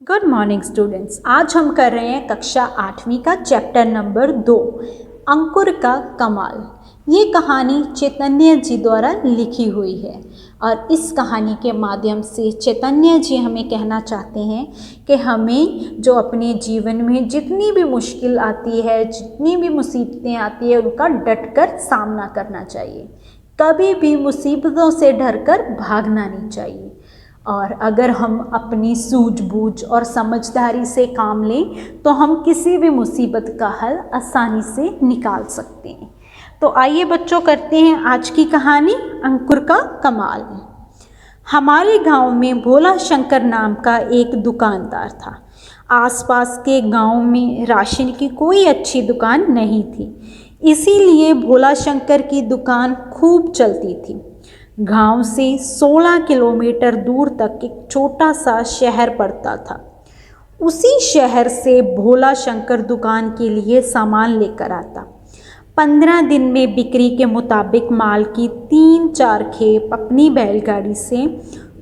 Good morning students. आज हम कर रहे हैं कक्षा 8वीं का चैप्टर नंबर 2, अंकुर का कमाल। ये कहानी चैतन्य जी द्वारा लिखी हुई है और इस कहानी के माध्यम से चैतन्य जी हमें कहना चाहते हैं कि हमें जो अपने जीवन में जितनी भी मुश्किल आती है, जितनी भी मुसीबतें आती है, उनका डटकर सामना करना चाहिए। कभी भी मुसीबतों से डरकर भागना नहीं चाहिए। और अगर हम अपनी सूझबूझ और समझदारी से काम लें तो हम किसी भी मुसीबत का हल आसानी से निकाल सकते हैं। तो आइए बच्चों, करते हैं आज की कहानी, अंकुर का कमाल। हमारे गांव में भोला शंकर नाम का एक दुकानदार था। आसपास के गांव में राशन की कोई अच्छी दुकान नहीं थी, इसीलिए भोला शंकर की दुकान खूब चलती थी। गांव से 16 किलोमीटर दूर तक एक छोटा सा शहर पड़ता था। उसी शहर से भोला शंकर दुकान के लिए सामान लेकर आता। 15 दिन में बिक्री के मुताबिक माल की 3-4 खेप अपनी बैलगाड़ी से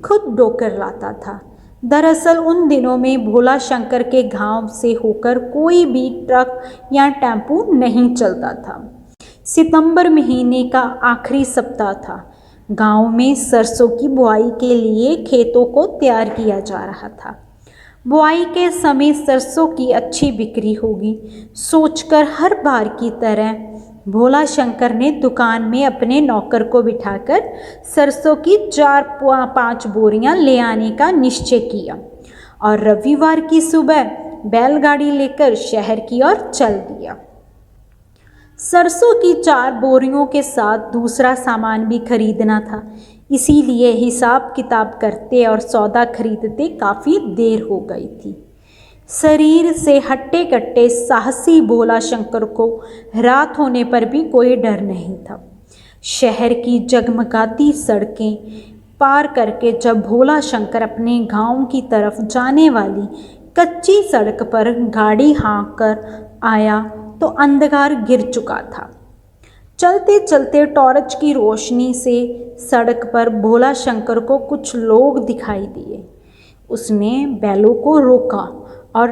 खुद ढोकर लाता था। दरअसल उन दिनों में भोला शंकर के गांव से होकर कोई भी ट्रक या टेम्पो नहीं चलता था। सितंबर महीने का आखिरी सप्ताह था। गांव में सरसों की बुआई के लिए खेतों को तैयार किया जा रहा था। बुआई के समय सरसों की अच्छी बिक्री होगी सोचकर हर बार की तरह भोला शंकर ने दुकान में अपने नौकर को बिठाकर सरसों की 4-5 बोरियां ले आने का निश्चय किया और रविवार की सुबह बैलगाड़ी लेकर शहर की ओर चल दिया। सरसों की 4 बोरियों के साथ दूसरा सामान भी खरीदना था, इसीलिए हिसाब किताब करते और सौदा खरीदते काफ़ी देर हो गई थी। शरीर से हट्टे कट्टे साहसी भोला शंकर को रात होने पर भी कोई डर नहीं था। शहर की जगमगाती सड़कें पार करके जब भोला शंकर अपने गांव की तरफ जाने वाली कच्ची सड़क पर गाड़ी हाँक कर आया तो अंधकार घिर चुका था। चलते चलते टॉर्च की रोशनी से सड़क पर भोला शंकर को कुछ लोग दिखाई दिए। उसने बैलों को रोका और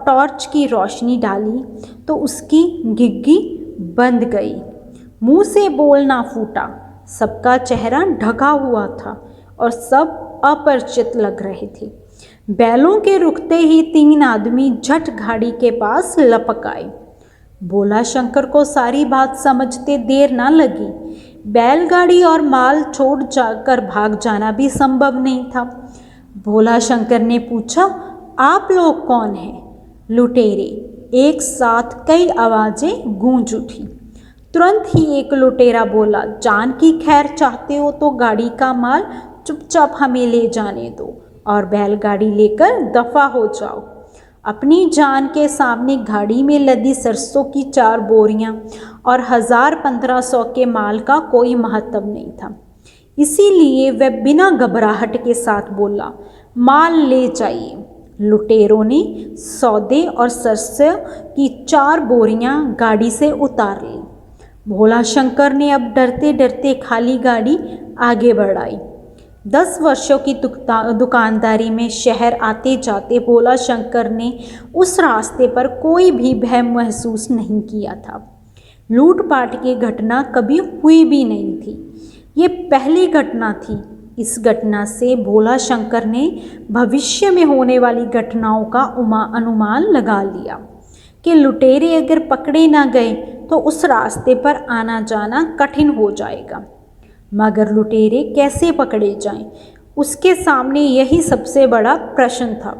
टॉर्च की रोशनी डाली तो उसकी घिघी बंद गई। मुंह से बोलना फूटा। सबका चेहरा ढका हुआ था और सब अपरिचित लग रहे थे। बैलों के रुकते ही 3 आदमी झट गाड़ी के पास लपक आए। भोला शंकर को सारी बात समझते देर ना लगी। बैलगाड़ी और माल छोड़ जाकर भाग जाना भी संभव नहीं था। भोला शंकर ने पूछा, आप लोग कौन हैं? लुटेरे। एक साथ कई आवाज़ें गूंज उठी। तुरंत ही एक लुटेरा बोला, जान की खैर चाहते हो तो गाड़ी का माल चुपचाप हमें ले जाने दो और बैलगाड़ी लेकर दफा हो जाओ। अपनी जान के सामने गाड़ी में लदी सरसों की 4 बोरियां और 1000-1500 के माल का कोई महत्व नहीं था, इसीलिए वह बिना घबराहट के साथ बोला, माल ले जाइए। लुटेरों ने सौदे और सरसों की 4 बोरियां गाड़ी से उतार ली। भोला शंकर ने अब डरते डरते खाली गाड़ी आगे बढ़ाई। 10 वर्षों की दुकानदारी में शहर आते जाते भोला शंकर ने उस रास्ते पर कोई भी भय महसूस नहीं किया था। लूटपाट की घटना कभी हुई भी नहीं थी, ये पहली घटना थी। इस घटना से भोला शंकर ने भविष्य में होने वाली घटनाओं का अनुमान लगा लिया कि लुटेरे अगर पकड़े ना गए तो उस रास्ते पर आना जाना कठिन हो जाएगा। मगर लुटेरे कैसे पकड़े जाएं, उसके सामने यही सबसे बड़ा प्रश्न था।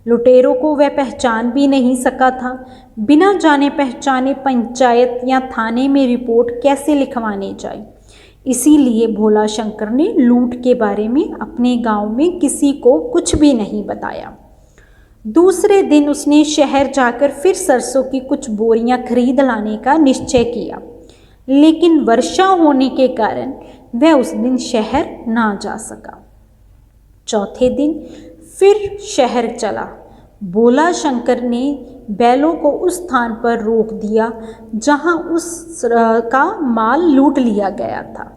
लुटेरों को वह पहचान भी नहीं सका था। बिना जाने पहचाने पंचायत या थाने में रिपोर्ट कैसे लिखवाने जाए। इसीलिए भोला शंकर ने लूट के बारे में अपने गांव में किसी को कुछ भी नहीं बताया। दूसरे दिन उसने शहर जाकर फिर सरसों की कुछ बोरियां खरीद लाने का निश्चय किया, लेकिन वर्षा होने के कारण वह उस दिन शहर ना जा सका। चौथे दिन फिर शहर चला। भोला शंकर ने बैलों को उस स्थान पर रोक दिया जहां उस का माल लूट लिया गया था।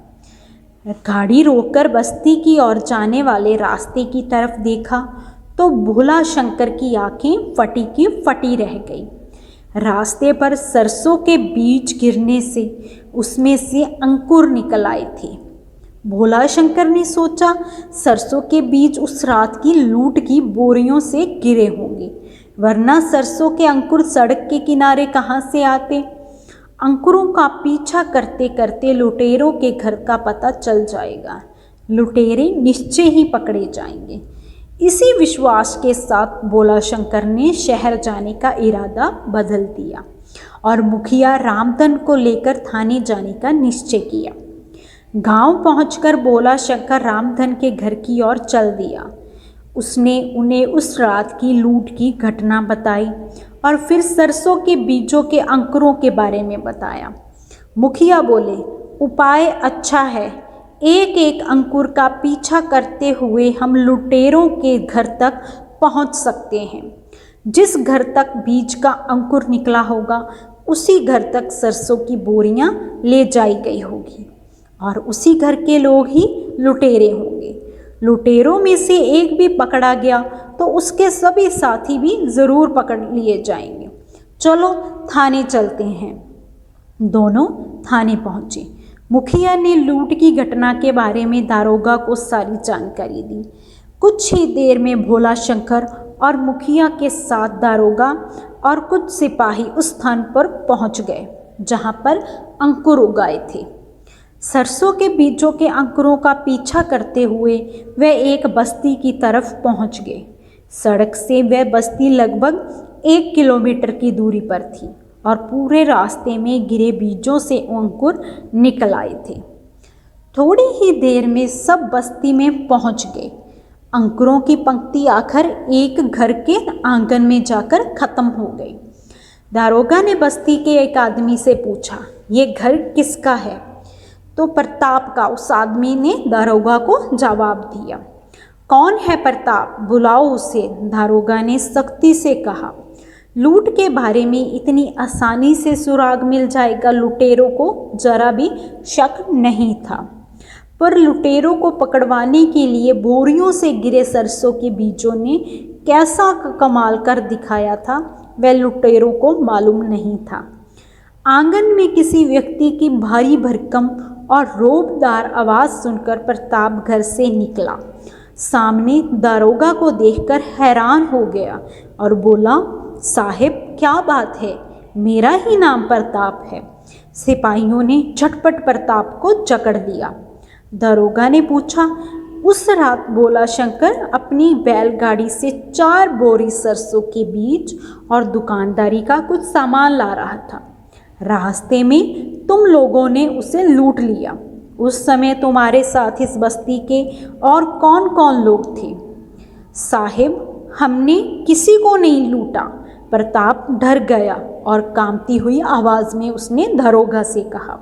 गाड़ी रोककर बस्ती की ओर जाने वाले रास्ते की तरफ देखा तो भोला शंकर की आंखें फटी की फटी रह गई। रास्ते पर सरसों के बीज गिरने से उसमें से अंकुर निकल आए थे। भोला शंकर ने सोचा सरसों के बीज उस रात की लूट की बोरियों से गिरे होंगे, वरना सरसों के अंकुर सड़क के किनारे कहाँ से आते। अंकुरों का पीछा करते करते लुटेरों के घर का पता चल जाएगा, लुटेरे निश्चय ही पकड़े जाएंगे। इसी विश्वास के साथ भोला शंकर ने शहर जाने का इरादा बदल दिया और मुखिया रामधन को लेकर थाने जाने का निश्चय किया। गांव पहुंचकर भोला शंकर रामधन के घर की ओर चल दिया। उसने उन्हें उस रात की लूट की घटना बताई और फिर सरसों के बीजों के अंकुरों के बारे में बताया। मुखिया बोले, उपाय अच्छा है, एक एक अंकुर का पीछा करते हुए हम लुटेरों के घर तक पहुंच सकते हैं। जिस घर तक बीज का अंकुर निकला होगा उसी घर तक सरसों की बोरियां ले जाई गई होगी और उसी घर के लोग ही लुटेरे होंगे। लुटेरों में से एक भी पकड़ा गया तो उसके सभी साथी भी ज़रूर पकड़ लिए जाएंगे। चलो थाने चलते हैं। दोनों थाने पहुँचे। मुखिया ने लूट की घटना के बारे में दारोगा को सारी जानकारी दी। कुछ ही देर में भोला शंकर और मुखिया के साथ दारोगा और कुछ सिपाही उस स्थान पर पहुंच गए जहां पर अंकुर उगाए थे। सरसों के बीजों के अंकुरों का पीछा करते हुए वे एक बस्ती की तरफ पहुंच गए। सड़क से वह बस्ती लगभग 1 किलोमीटर की दूरी पर थी और पूरे रास्ते में गिरे बीजों से अंकुर निकल आए थे। थोड़ी ही देर में सब बस्ती में पहुंच गए। अंकुरों की पंक्ति आखिर एक घर के आंगन में जाकर खत्म हो गई। दारोगा ने बस्ती के एक आदमी से पूछा, ये घर किसका है? तो प्रताप का। उस आदमी ने दारोगा को जवाब दिया। कौन है प्रताप? बुलाओ उसे, दारोगा ने सख्ती से कहा। लूट के बारे में इतनी आसानी से सुराग मिल जाएगा, लुटेरों को जरा भी शक नहीं था। पर लुटेरों को पकड़वाने के लिए बोरियों से गिरे सरसों के बीजों ने कैसा कमाल कर दिखाया था वह लुटेरों को मालूम नहीं था। आंगन में किसी व्यक्ति की भारी भरकम और रोबदार आवाज़ सुनकर प्रताप घर से निकला। सामने दारोगा को देखकर हैरान हो गया और बोला, साहिब क्या बात है, मेरा ही नाम प्रताप है। सिपाहियों ने झटपट प्रताप को जकड़ लिया। दारोगा ने पूछा, उस रात भोला शंकर अपनी बैलगाड़ी से 4 बोरी सरसों के बीज और दुकानदारी का कुछ सामान ला रहा था। रास्ते में तुम लोगों ने उसे लूट लिया। उस समय तुम्हारे साथ इस बस्ती के और कौन कौन लोग थे? साहिब, हमने किसी को नहीं लूटा। प्रताप डर गया और कांपती हुई आवाज़ में उसने दारोगा से कहा।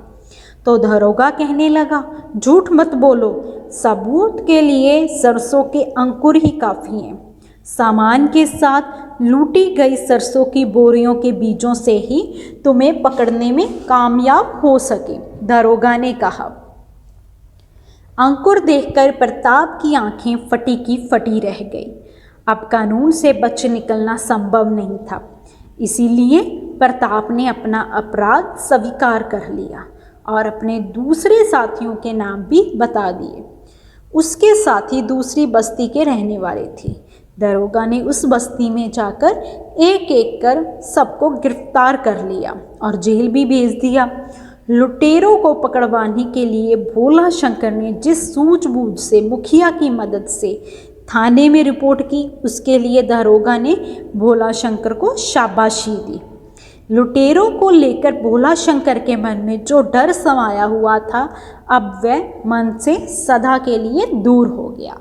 तो दारोगा कहने लगा, झूठ मत बोलो, सबूत के लिए सरसों के अंकुर ही काफ़ी हैं। सामान के साथ लूटी गई सरसों की बोरियों के बीजों से ही तुम्हें पकड़ने में कामयाब हो सके, दारोगा ने कहा। अंकुर देखकर प्रताप की आंखें फटी की फटी रह गई। अब कानून से बच निकलना संभव नहीं था, इसीलिए प्रताप ने अपना अपराध स्वीकार कर लिया और अपने दूसरे साथियों के नाम भी बता दिए। उसके साथी दूसरी बस्ती के रहने वाले थे। दारोगा ने उस बस्ती में जाकर एक एक कर सबको गिरफ्तार कर लिया और जेल भी भेज दिया। लुटेरों को पकड़वाने के लिए भोला शंकर ने जिस सूझबूझ से मुखिया की मदद से थाने में रिपोर्ट की, उसके लिए दारोगा ने भोला शंकर को शाबाशी दी। लुटेरों को लेकर भोला शंकर के मन में जो डर समाया हुआ था, अब वह मन से सदा के लिए दूर हो गया।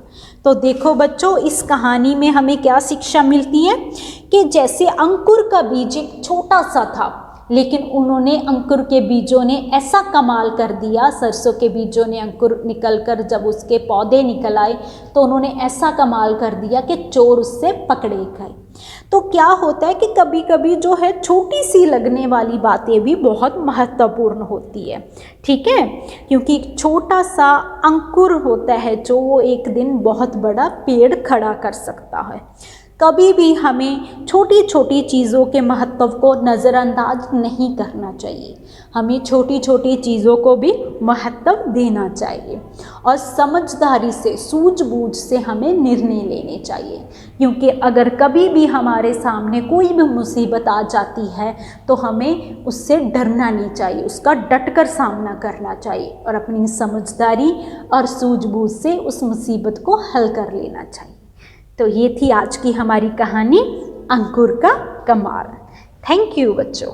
तो देखो बच्चों, इस कहानी में हमें क्या शिक्षा मिलती है कि जैसे अंकुर का बीज एक छोटा सा था, लेकिन उन्होंने अंकुर के बीजों ने ऐसा कमाल कर दिया, सरसों के बीजों ने अंकुर निकलकर जब उसके पौधे निकल आए तो उन्होंने ऐसा कमाल कर दिया कि चोर उससे पकड़े गए। तो क्या होता है कि कभी कभी जो है छोटी सी लगने वाली बातें भी बहुत महत्वपूर्ण होती है, ठीक है, क्योंकि एक छोटा सा अंकुर होता है जो वो एक दिन बहुत बड़ा पेड़ खड़ा कर सकता है। कभी भी हमें छोटी छोटी चीज़ों के महत्व को नज़रअंदाज नहीं करना चाहिए, हमें छोटी छोटी चीज़ों को भी महत्व देना चाहिए और समझदारी से सूझबूझ से हमें निर्णय लेने चाहिए, क्योंकि अगर कभी भी हमारे सामने कोई भी मुसीबत आ जाती है तो हमें उससे डरना नहीं चाहिए, उसका डटकर सामना करना चाहिए और अपनी समझदारी और सूझबूझ से उस मुसीबत को हल कर लेना चाहिए। तो ये थी आज की हमारी कहानी अंकुर का कमाल। थैंक यू बच्चों।